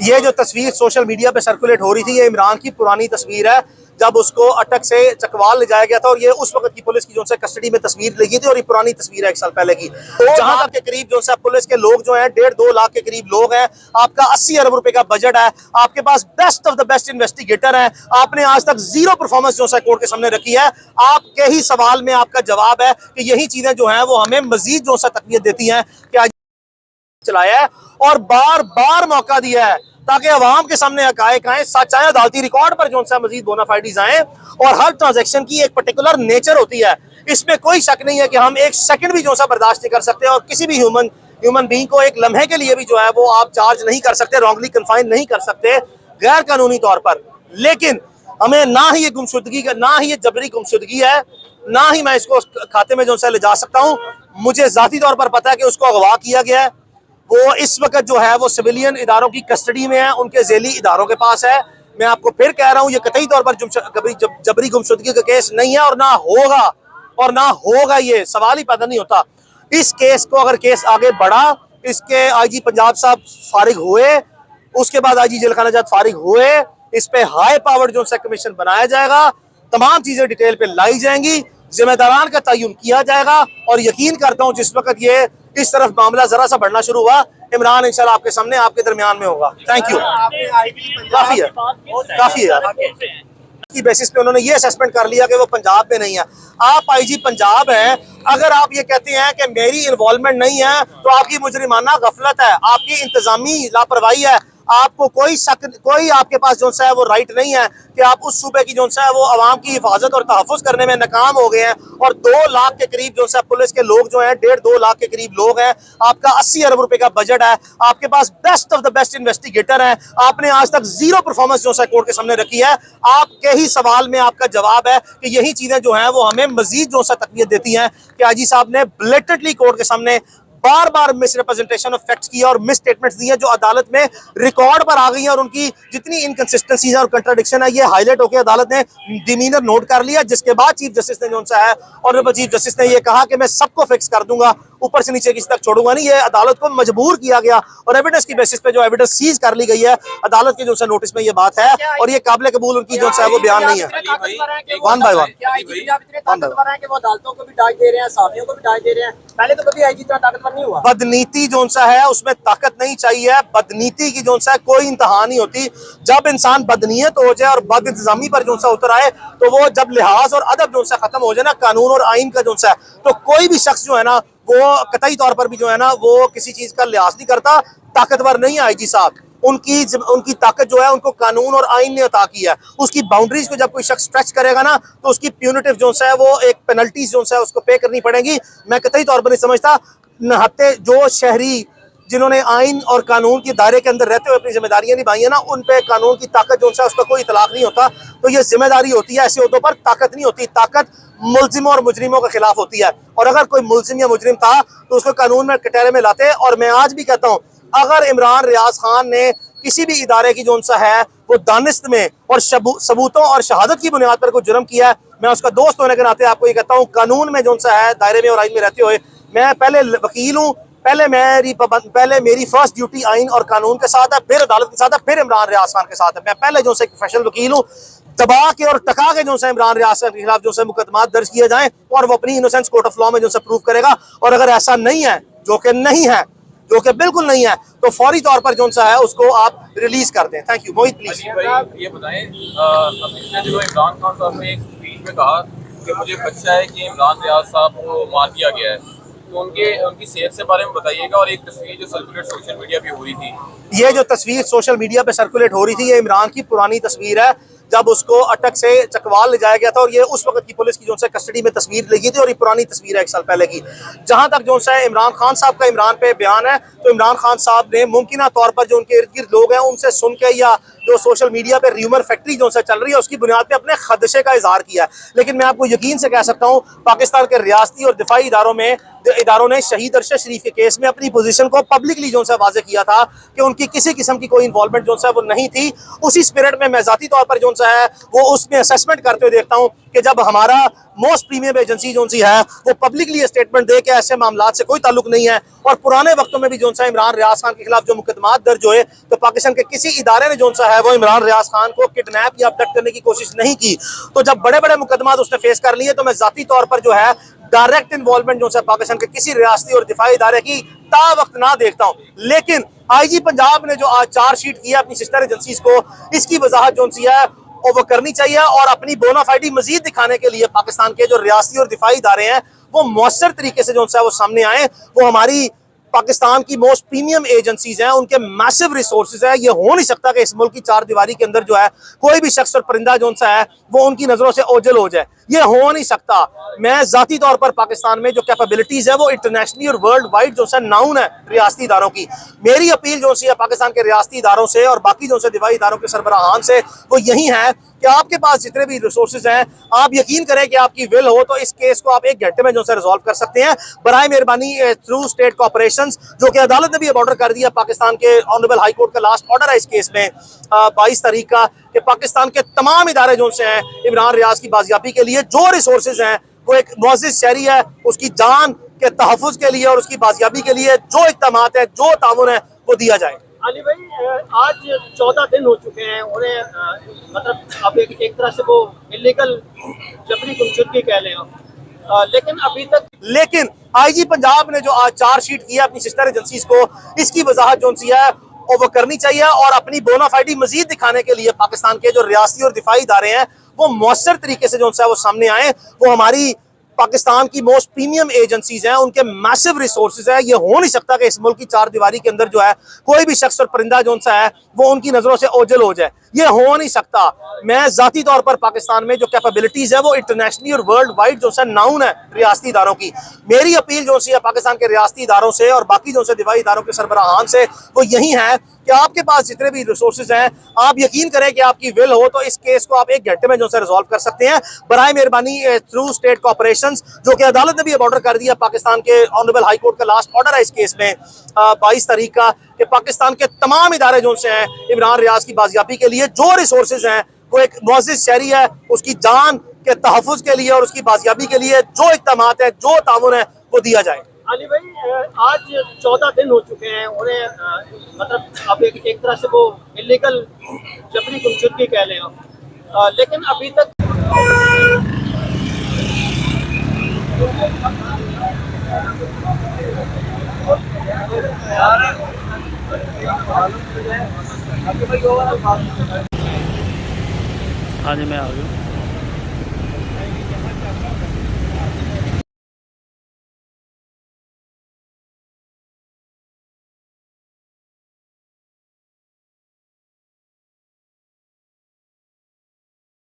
ये जो तस्वीर सोशल मीडिया पे सर्कुलेट हो रही थी, ये इमरान की पुरानी तस्वीर है जब उसको अटक से चकवाल ले जाया गया था, और ये उस वक्त की पुलिस की जो है कस्टडी में तस्वीर लगी थी, और ये पुरानी तस्वीर है 1 साल पहले की। जहां तक के करीब जो है पुलिस के लोग जो हैं 1.5-2 लाख के करीब लोग हैं, आपका 80 अरब रुपए का बजट है, आपके पास best of the best investigator है, आपने आज तक जीरो परफॉर्मेंस जो है कोर्ट के सामने रखी है। आपके ही सवाल में आपका जवाब है कि यही चीजें जो है वो हमें मजीद जो है तकवीत देती हैं कि आज चलाया है और बार बार मौका दिया है ताकि अवाम के सामने हकायक आए, सच आए, अदालती रिकॉर्ड पर जो है मजीद बोनाफाइडीज आए। और हर ट्रांजैक्शन की एक पर्टिकुलर नेचर होती है, इसमें कोई शक नहीं है कि हम एक सेकंड भी जो है बर्दाश्त नहीं कर सकते, और किसी भी ह्यूमन बीइंग को एक लम्हे के लिए भी जो है वो आप चार्ज नहीं कर सकते, रॉन्गली कन्फाइन नहीं कर सकते गैर कानूनी तौर पर। लेकिन हमें ना ही ये गुमशुदगी का, ना ही ये जबरी गुमशुदगी है, ना ही मैं इसको खाते में जो है ले जा सकता हूँ। मुझे जाती तौर पर पता है कि उसको अगवा किया गया है, वो इस वक्त जो है वो सिविलियन इदारों की कस्टडी में है, उनके जेली इदारों के पास है। मैं आपको फिर कह रहा हूँ, ये कतई तौर पर जबरी गुमशुदगी का केस नहीं है, और ना होगा ये सवाल ही पैदा नहीं होता। इस केस को अगर केस आगे बढ़ा, इसके आईजी पंजाब साहब फारिग हुए, उसके बाद आईजी जेलखाना जज फारिग हुए, इस पे हाई पावर जो है कमीशन बनाया जाएगा, तमाम चीजें डिटेल पे लाई जाएंगी, जिम्मेदारान का तयन किया जाएगा। और यकीन करता हूँ जिस वक्त ये इस तरफ मामला जरा सा बढ़ना शुरू हुआ, इमरान इंशाल्लाह आपके सामने, आपके दरमियान में होगा। Thank you. काफी है यार। की बेसिस पे उन्होंने ये असेसमेंट कर लिया कि वो पंजाब में नहीं है। आप आईजी पंजाब हैं, अगर आप ये कहते हैं कि मेरी इन्वॉल्वमेंट नहीं है तो आपकी मुजरिमाना गफलत है, आपकी इंतजामी लापरवाही है। आपको कोई आपके पास जो है वो राइट नहीं है कि आप उस सूबे की जो है वो अवाम की हिफाजत और तहफ़्फ़ुज़ करने में नाकाम हो गए हैं। और 2 लाख के करीब जो है पुलिस के लोग जो हैं, 1.5-2 लाख के करीब लोग हैं, आपका 80 अरब रुपए का बजट है, आपके पास best of the best investigator है, आपने आज तक जीरो परफॉर्मेंस जो है कोर्ट के सामने रखी है। आपके ही सवाल में आपका जवाब है कि यही चीजें जो है वो हमें मजीद जो है तकवीत देती हैं कि आईजी साहब ने ब्लेटेंटली कोर्ट के सामने बार बार मिस रिप्रेजेंटेशन ऑफ फैक्ट्स किया और मिस स्टेटमेंट्स दी हैं, जो अदालत में रिकॉर्ड पर आ गई हैं, और उनकी जितनी इनकंसिस्टेंसीज और कंट्राडिक्शन है ये हाईलाइट होकर अदालत ने डिमीनर नोट कर लिया। जिसके बाद चीफ जस्टिस ने जो है ऑनरेबल चीफ जस्टिस ने ये कहा कि मैं सबको फिक्स कर दूंगा, ऊपर से नीचे किसी तक छोड़ूंगा नहीं। ये अदालत को मजबूर किया गया और एविडेंस की बेसिस पे जो एविडेंस सीज कर ली गई है अदालत के जो है नोटिस में ये बात है, और ये काबिल कबूल उनकी जो है वो बयान नहीं है। वन बाय वन वो अदालतों को भी डांट दे रहे हैं, साफियों को भी डांट दे रे हैं। पहले तो कभी आईजी इतना ताकतवर नहीं हुआ। बदनीति जो है उसमें ताकत नहीं चाहिए, बदनीति की जो है कोई इंतहा नहीं होती। जब इंसान बदनीयत हो जाए और बद इंतजामी पर जो है उतर आए, तो वो जब लिहाज और अदब जो है खत्म हो जाए ना, कानून और आइन का जो है, तो कोई भी शख्स जो है ना वो कतई तौर पर भी जो है ना वो किसी चीज का लिहाज नहीं करता। ताकतवर नहीं है आईजी साहब, उनकी ताकत जो है उनको कानून और आइन ने अता की है। उसकी बाउंड्रीज को जब कोई शख्स स्ट्रेच करेगा ना, तो उसकी प्यूनिटिव जो है वो एक पेनल्टीज जो है उसको पे करनी पड़ेगी। मैं कतई तौर पर नहीं समझता नहते जो शहरी जिन्होंने आइन और कानून के दायरे के अंदर रहते हुए अपनी जिम्मेदारियां निभाई है ना, उन पे कानून की ताकत जो है उसका कोई इतलाक नहीं होता। तो ये जिम्मेदारी होती है, ऐसे उहदों पर ताकत नहीं होती। ताकत मुल्जिमों और मुजरिमों के खिलाफ होती है, और अगर कोई मुल्जिम या मुजरिम था तो उसको कानून में कटहरे में लाते। और मैं आज भी कहता हूँ, अगर इमरान रियाज खान ने किसी भी इदारे की जो है वो दानिस्त में और सबूतों और शहादत की बुनियाद पर कोई जुर्म किया है, मैं उसका दोस्त होने के नाते आपको ये कहता हूँ, कानून में जो है दायरे में और आइन में रहते हुए, मैं पहले वकील हूँ, पहले मेरी फर्स्ट ड्यूटी आइन और कानून के साथ है, फिर अदालत के साथ है, फिर इमरान रियाज खान के साथ है। मैं पहले जो है प्रोफेशनल वकील हूँ। दबा के और टका के जो है इमरान रियाज खान के खिलाफ जो है मुकदमा दर्ज किए जाएं, और वो अपनी इनोसेंस कोर्ट ऑफ लॉ में जो है प्रूव करेगा। और अगर ऐसा नहीं है, जो कि बिल्कुल नहीं है, तो फौरी तौर पर जो है उसको आप रिलीज कर दें। Thank you. Mohit please. ये बताएं, पिछले दिनों इमरान खान साहब ने एक स्पीच में कहा कि मुझे खदशा है कि इमरान रियाज साहब को मार दिया गया है, तो उनकी सेहत से बारे में बताइएगा। और एक तस्वीर जो सर्कुलेट सोशल मीडिया पे हो रही थी, ये जो तस्वीर सोशल मीडिया पे सर्कुलेट हो रही थी, ये इमरान की पुरानी तस्वीर है जब उसको अटक से चकवाल ले जाया गया था, और ये उस वक्त की पुलिस की जो है कस्टडी में तस्वीर लगी थी, और ये पुरानी तस्वीर है 1 साल पहले की। जहां तक जो है इमरान खान साहब का इमरान पे बयान है, तो इमरान खान साहब ने मुमकिन तौर पर जो उनके इर्द गिर्द लोग हैं उनसे सुन के, या जो सोशल मीडिया पे र्यूमर फैक्ट्री जो है चल रही है उसकी बुनियाद पे अपने खदशे का इजहार किया है। लेकिन मैं आपको यकीन से कह सकता हूँ, पाकिस्तान के रियासती और दिफाई इदारों ने शहीद अरशद शरीफ के केस में अपनी पोजीशन को पब्लिकली जो है वाजे किया था कि उनकी किसी किस्म की कोई इन्वॉल्वमेंट जो है वो नहीं थी। उसी स्पिरिट में मैं जाती तौर पर जो सा है वो उसमें असेसमेंट करते हुए देखता हूँ कि जब हमारा मोस्ट प्रीमियम एजेंसी जो सी है वो पब्लिकली स्टेटमेंट दे के ऐसे मामला से कोई ताल्लुक नहीं है, और पुराने वक्तों में भी जो सा इमरान रियाज खान के खिलाफ जो मुकदमात दर्ज हुए तो पाकिस्तान के किसी इदारे ने जो सा है वो इमरान रियाज खान को किडनैप या अबडक्ट करने की कोशिश नहीं की। तो जब बड़े बड़े मुकदमात उसने फेस कर लिए तो मैं जाती तौर पर जो है डायरेक्ट इन्वॉल्वमेंट जो है पाकिस्तान के किसी रियासती और दिफाई इदारे की ता वक्त ना देखता हूँ। लेकिन आईजी पंजाब ने जो आज चार्जशीट किया अपनी सिस्टर एजेंसीज को, इसकी वजाहत जो सी है और वो करनी चाहिए, और अपनी बोनाफाइडी मजीद दिखाने के लिए पाकिस्तान के जो रियासती और दिफाई इदारे हैं वो मौसर तरीके से जो है वो सामने आए। वो हमारी पाकिस्तान की मोस्ट प्रीमियम एजेंसीज हैं, उनके मैसिव रिसोर्सेज है। ये हो नहीं सकता कि इस मुल्क की चार दीवारी के अंदर जो है कोई भी शख्स और परिंदा जो सा है वो उनकी नजरों से ओझल हो जाए। ये हो नहीं सकता। मैं जाती तौर पर पाकिस्तान में जो कैपेबिलिटीज है वो इंटरनेशनली और वर्ल्ड वाइड जो है नाउन है रियासती इदारों की। मेरी अपील जो सी है पाकिस्तान के रियासती इदारों से और बाकी जो से दिवाई इदारों के सरबराहान से वो यही है कि आपके पास जितने भी रिसोर्सेज हैं आप यकीन करें कि आपकी विल हो तो इस केस को आप 1 घंटे में जो है रिजॉल्व कर सकते हैं। बराए मेहरबानी थ्रू स्टेट कॉर्पोरेशंस, जो कि अदालत ने भी ऑर्डर कर दिया, पाकिस्तान के ऑनरेबल हाई कोर्ट का लास्ट ऑर्डर है इस केस में 22 तारीख का, कि पाकिस्तान के तमाम इदारे जो से हैं इमरान रियाज की बाजियाबी के लिए जो रिसोर्सेज हैं वो एक मुअज़्ज़िज़ शहरी है उसकी जान के तहफ़्फ़ुज़ के लिए और उसकी बाजियाबी के लिए जो इक़दामात है जो ताउन है वो दिया जाए। अली भाई, आज 14 दिन हो चुके हैं उन्हें, मतलब अब एक तरह से वो इलीगल जबरी गुमशुदगी कह लें आप, लेकिन आईजी पंजाब ने जो आज चार्जशीट किया अपनी सिस्टर एजेंसीज को, इसकी वजाहत जो सी है और वो करनी चाहिए, और अपनी बोनाफाइडी मजीद दिखाने के लिए पाकिस्तान के जो रियासती और दिफाई इदारे हैं वो मौसर तरीके से जो है वो सामने आए। वो हमारी पाकिस्तान की मोस्ट प्रीमियम एजेंसीज हैं, उनके मैसिव रिसोर्सेज है। ये हो नहीं सकता कि इस मुल्क की चार दीवारी के अंदर जो है कोई भी शख्स और परिंदा जो सा है वो उनकी नजरों से ओझल हो जाए। ये हो नहीं सकता। मैं जाती तौर पर पाकिस्तान में जो कैपेबिलिटीज है वो इंटरनेशनली और वर्ल्ड वाइड जो है नाउन है रियासती इदारों की। मेरी अपील जो सी है पाकिस्तान के रियासती इदारों से और बाकी जो से दिफाई इदारों के सरबराहान से वो यही है कि आपके पास जितने भी रिसोर्सेज हैं आप यकीन करें कि आपकी विल हो तो इस केस को आप 1 घंटे में जो है रिजॉल्व कर सकते हैं। बराए मेहरबानी थ्रू स्टेट कॉर्पोरेशंस, जो कि अदालत ने भी ऑर्डर कर दिया, पाकिस्तान के ऑनरेबल हाई कोर्ट का लास्ट ऑर्डर है इस केस में 22 तारीख का, कि पाकिस्तान के तमाम इदारे जो से हैं इमरान रियाज की बाजियाबी के लिए जो रिसोर्सेज हैं वो एक मुअज़्ज़िज़ शहरी है उसकी जान के तहफ़्फ़ुज़ के लिए और उसकी बाजियाबी के लिए जो इक़दामात है जो ताउन है वो दिया जाए। अली भाई, आज 14 दिन हो चुके हैं उन्हें, मतलब अब एक तरह से वो इलीगल जबरी गुमशुदगी कह लें आप, लेकिन अभी तक हाँ जी, मैं आ गया।